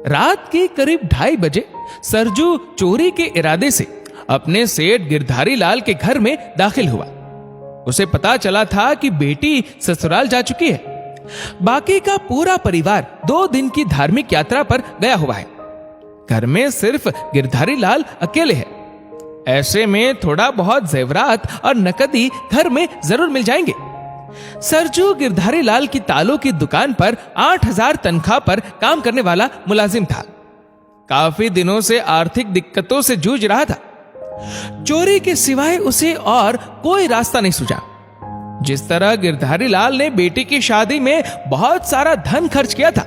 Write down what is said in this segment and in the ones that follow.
रात के करीब 2:30 बजे सरजू चोरी के इरादे से अपने सेठ गिरधारी लाल के घर में दाखिल हुआ। उसे पता चला था कि बेटी ससुराल जा चुकी है। बाकी का पूरा परिवार 2 दिन की धार्मिक यात्रा पर गया हुआ है। घर में सिर्फ गिरधारी लाल अकेले हैं। ऐसे में थोड़ा बहुत जेवरात और नकदी घर में जरूर मिल जाएंगे। सरजू गिरधारी लाल की तालों की दुकान पर 8,000 तनख्वाह पर काम करने वाला मुलाजिम था। काफी दिनों से आर्थिक दिक्कतों से जूझ रहा था। चोरी के सिवाय उसे और कोई रास्ता नहीं सूझा। जिस तरह गिरधारी लाल ने बेटी की शादी में बहुत सारा धन खर्च किया था,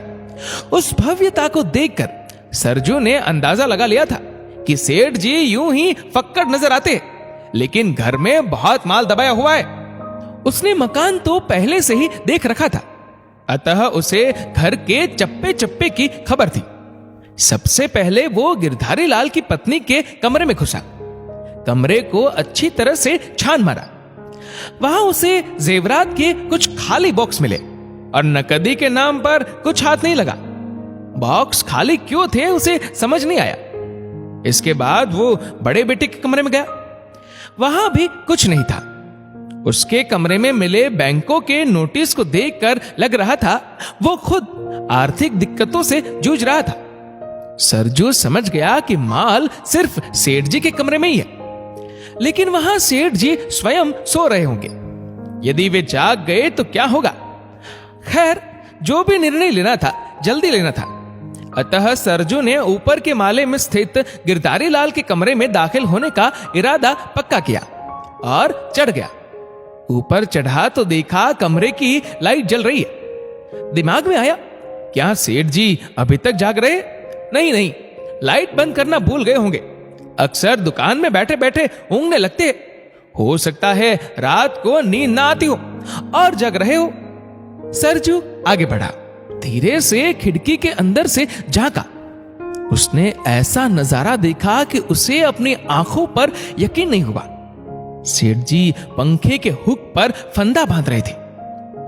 उस भव्यता को देखकर सरजू ने अंदाजा लगा लिया था कि सेठ जी यूं ही फक्कड़ नजर आते हैं, लेकिन घर में बहुत माल दबाया हुआ है। उसने मकान तो पहले से ही देख रखा था, अतः उसे घर के चप्पे चप्पे की खबर थी। सबसे पहले वो गिरधारी लाल की पत्नी के कमरे में घुसा। कमरे को अच्छी तरह से छान मारा। वहां उसे जेवरात के कुछ खाली बॉक्स मिले और नकदी के नाम पर कुछ हाथ नहीं लगा। बॉक्स खाली क्यों थे उसे समझ नहीं आया। इसके बाद वो बड़े बेटे के कमरे में गया। वहां भी कुछ नहीं था। उसके कमरे में मिले बैंकों के नोटिस को देखकर लग रहा था वो खुद आर्थिक दिक्कतों से जूझ रहा था। सरजू समझ गया कि माल सिर्फ सेठ जी के कमरे में ही है, लेकिन वहां सेठ जी स्वयं सो रहे होंगे। यदि वे जाग गए तो क्या होगा। खैर, जो भी निर्णय लेना था जल्दी लेना था। अतः सरजू ने ऊपर के माले में स्थित गिरधारी लाल के कमरे में दाखिल होने का इरादा पक्का किया और चढ़ गया। ऊपर चढ़ा तो देखा कमरे की लाइट जल रही है। दिमाग में आया, क्या सेठ जी अभी तक जाग रहे? नहीं, लाइट बंद करना भूल गए होंगे। अक्सर दुकान में बैठे बैठे ऊँघने लगते हैं। हो सकता है रात को नींद ना आती हो और जग रहे हो। सरजू आगे बढ़ा। धीरे से खिड़की के अंदर से झांका। उसने ऐसा नजारा देखा कि उसे अपनी आंखों पर यकीन नहीं हुआ। सेठ जी पंखे के हुक पर फंदा बांध रहे थे।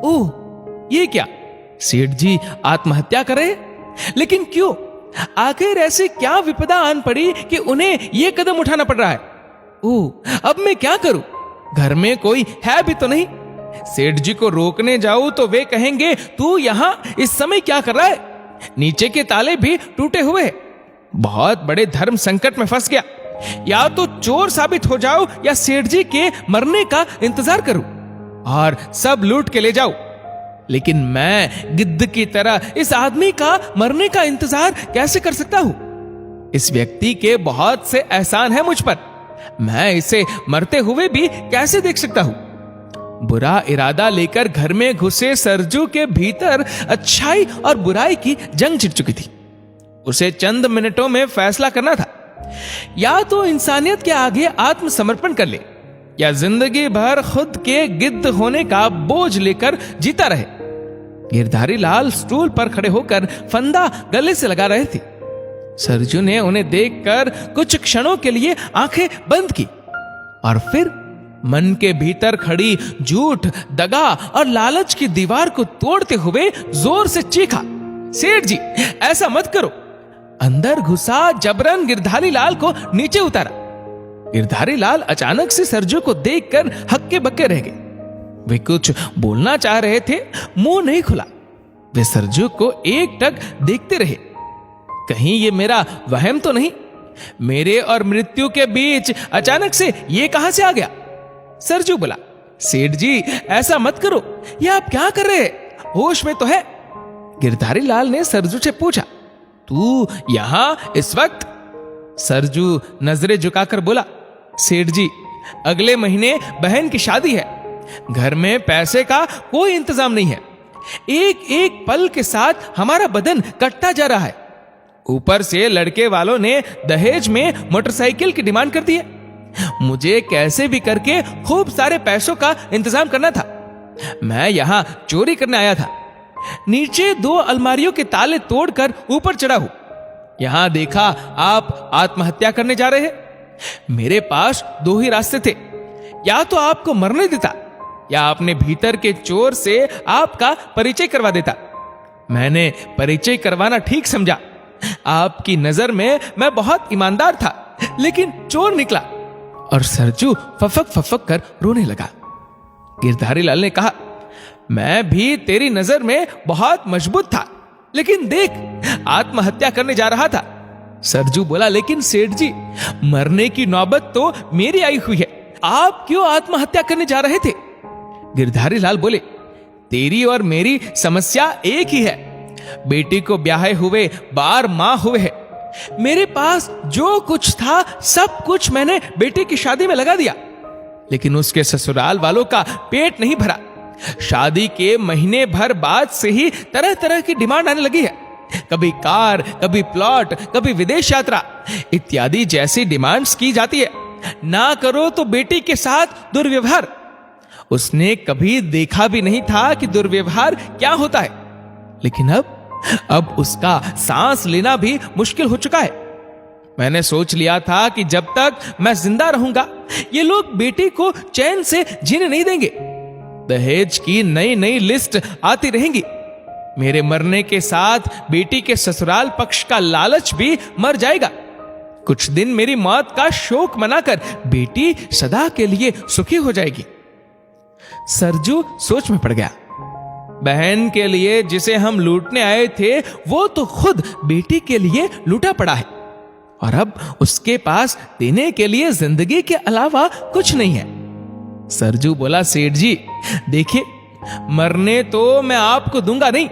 ओह, ये क्या? सेठ जी आत्महत्या कर रहे? लेकिन क्यों? आखिर ऐसी क्या विपदा आन पड़ी कि उन्हें यह कदम उठाना पड़ रहा है? ओह, अब मैं क्या करूं? घर में कोई है भी तो नहीं। सेठ जी को रोकने जाऊं तो वे कहेंगे, तू यहां इस समय क्या कर रहा है? नीचे के ताले भी टूटे हुए हैं। बहुत बड़े धर्म संकट में फंस गया। या तो चोर साबित हो जाओ या सेठ जी के मरने का इंतजार करूं और सब लूट के ले जाऊं। लेकिन मैं गिद्ध की तरह इस आदमी का मरने का इंतजार कैसे कर सकता हूं? इस व्यक्ति के बहुत से एहसान है मुझ पर। मैं इसे मरते हुए भी कैसे देख सकता हूं? बुरा इरादा लेकर घर में घुसे सरजू के भीतर अच्छाई और बुराई की जंग छिड़ चुकी थी। उसे चंद मिनटों में फैसला करना था। या तो इंसानियत के आगे आत्मसमर्पण कर ले, या जिंदगी भर खुद के गिद्ध होने का बोझ लेकर जीता रहे। गिरधारी लाल स्टूल पर खड़े होकर फंदा गले से लगा रहे थे। सरजू ने उन्हें देखकर कुछ क्षणों के लिए आंखें बंद की और फिर मन के भीतर खड़ी झूठ, दगा और लालच की दीवार को तोड़ते हुए जोर से चीखा, सेठ जी ऐसा मत करो। अंदर घुसा जबरन गिरधारी लाल को नीचे उतारा। गिरधारी लाल अचानक से सरजू को देखकर हक्के बक्के रह गए। वे कुछ बोलना चाह रहे थे, मुंह नहीं खुला। वे सरजू को एकटक देखते रहे। कहीं ये मेरा वहम तो नहीं? मेरे और मृत्यु के बीच अचानक से ये कहां से आ गया? सरजू बोला, सेठ जी ऐसा मत करो, ये आप क्या कर रहे हैं? होश में तो है? गिरधारी लाल ने सरजू से पूछा, तू यहां इस वक्त? सरजू नजरें झुकाकर बोला, सेठ जी अगले महीने बहन की शादी है। घर में पैसे का कोई इंतजाम नहीं है। एक एक पल के साथ हमारा बदन कटता जा रहा है। ऊपर से लड़के वालों ने दहेज में मोटरसाइकिल की डिमांड कर दी है। मुझे कैसे भी करके खूब सारे पैसों का इंतजाम करना था। मैं यहां चोरी करने आया था। नीचे 2 अलमारियों के ताले तोड़कर ऊपर चढ़ा हूं। यहां देखा आप आत्महत्या करने जा रहे हैं। मेरे पास 2 ही रास्ते थे, या तो आपको मरने देता या अपने भीतर के चोर से आपका परिचय करवा देता। मैंने परिचय करवाना ठीक समझा। आपकी नजर में मैं बहुत ईमानदार था, लेकिन चोर निकला। और सरजू फफक फफक कर रोने लगा। गिरधारी लाल ने कहा, मैं भी तेरी नजर में बहुत मजबूत था, लेकिन देख आत्महत्या करने जा रहा था। सरजू बोला, लेकिन सेठ जी, मरने की नौबत तो मेरी आई हुई है, आप क्यों आत्महत्या करने जा रहे थे? गिरधारी लाल बोले, तेरी और मेरी समस्या एक ही है। बेटी को ब्याहे हुए 12 माह हुए हैं। मेरे पास जो कुछ था सब कुछ मैंने बेटी की शादी में लगा दिया, लेकिन उसके ससुराल वालों का पेट नहीं भरा। शादी के महीने भर बाद से ही तरह तरह की डिमांड आने लगी है। कभी कार, कभी प्लॉट, कभी विदेश यात्रा इत्यादि जैसी डिमांड्स की जाती है। ना करो तो बेटी के साथ दुर्व्यवहार। उसने कभी देखा भी नहीं था कि दुर्व्यवहार क्या होता है, लेकिन अब उसका सांस लेना भी मुश्किल हो चुका है। मैंने सोच लिया था कि जब तक मैं जिंदा रहूंगा ये लोग बेटी को चैन से जीने नहीं देंगे। दहेज की नई नई लिस्ट आती रहेंगी। मेरे मरने के साथ बेटी के ससुराल पक्ष का लालच भी मर जाएगा। कुछ दिन मेरी मौत का शोक मनाकर बेटी सदा के लिए सुखी हो जाएगी। सरजू सोच में पड़ गया। बहन के लिए जिसे हम लूटने आए थे वो तो खुद बेटी के लिए लूटा पड़ा है, और अब उसके पास देने के लिए जिंदगी के अलावा कुछ नहीं है। सरजू बोला, सेठ जी देखिए, मरने तो मैं आपको दूंगा नहीं,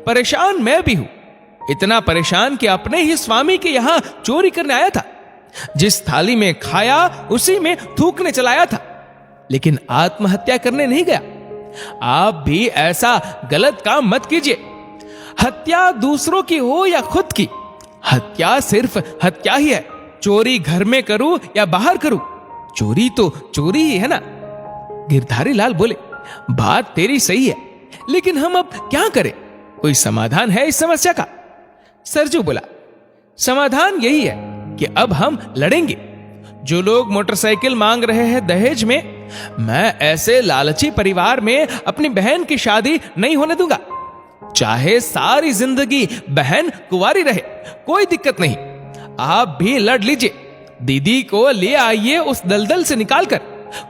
परेशान मैं भी हूं। इतना परेशान कि अपने ही स्वामी के यहां चोरी करने आया था। जिस थाली में खाया उसी में थूकने चलाया था, लेकिन आत्महत्या करने नहीं गया। आप भी ऐसा गलत काम मत कीजिए। हत्या दूसरों की हो या खुद की, हत्या सिर्फ हत्या ही है। चोरी घर में करूं या बाहर करूं, चोरी तो चोरी ही है ना। गिरधारी लाल बोले, बात तेरी सही है, लेकिन हम अब क्या करें? कोई समाधान है इस समस्या का? सरजू बोला, समाधान यही है कि अब हम लड़ेंगे। जो लोग मोटरसाइकिल मांग रहे हैं दहेज में, मैं ऐसे लालची परिवार में अपनी बहन की शादी नहीं होने दूंगा। चाहे सारी जिंदगी बहन कुंवारी रहे, कोई दिक्कत नहीं। आप भी लड़ लीजिए। दीदी को ले आइए उस दलदल से निकालकर,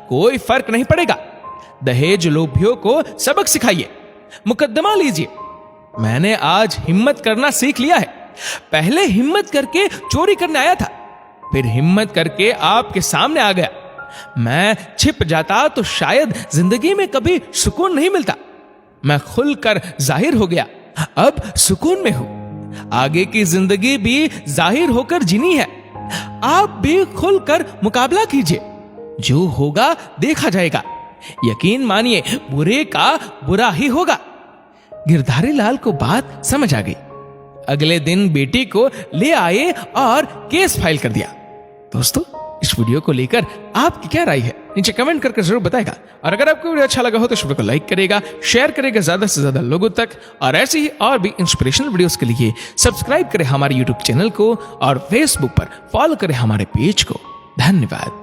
कोई फर्क नहीं पड़ेगा। दहेज लोभियों को सबक सिखाइए, मुकदमा लीजिए। मैंने आज हिम्मत करना सीख लिया है। पहले हिम्मत करके चोरी करने आया था, फिर हिम्मत करके आपके सामने आ गया। मैं छिप जाता तो शायद जिंदगी में कभी सुकून नहीं मिलता। मैं खुलकर जाहिर हो गया, अब सुकून में हूं। आगे की जिंदगी भी जाहिर होकर जीनी है। आप भी खुलकर मुकाबला कीजिए, जो होगा देखा जाएगा। यकीन मानिए, बुरे का बुरा ही होगा। गिरधारी लाल को बात समझ आ गई। अगले दिन बेटी को ले आए और केस फाइल कर दिया। दोस्तों, इस वीडियो को लेकर आपकी क्या राय है नीचे कमेंट करके जरूर बताएगा। और अगर आपको वीडियो अच्छा लगा हो तो इस वीडियो को लाइक करेगा, शेयर करेगा ज्यादा से ज्यादा लोगों तक। और ऐसे ही और भी इंस्पिरेशनल वीडियोस के लिए सब्सक्राइब करें हमारे यूट्यूब चैनल को और फेसबुक पर फॉलो करें हमारे पेज को। धन्यवाद।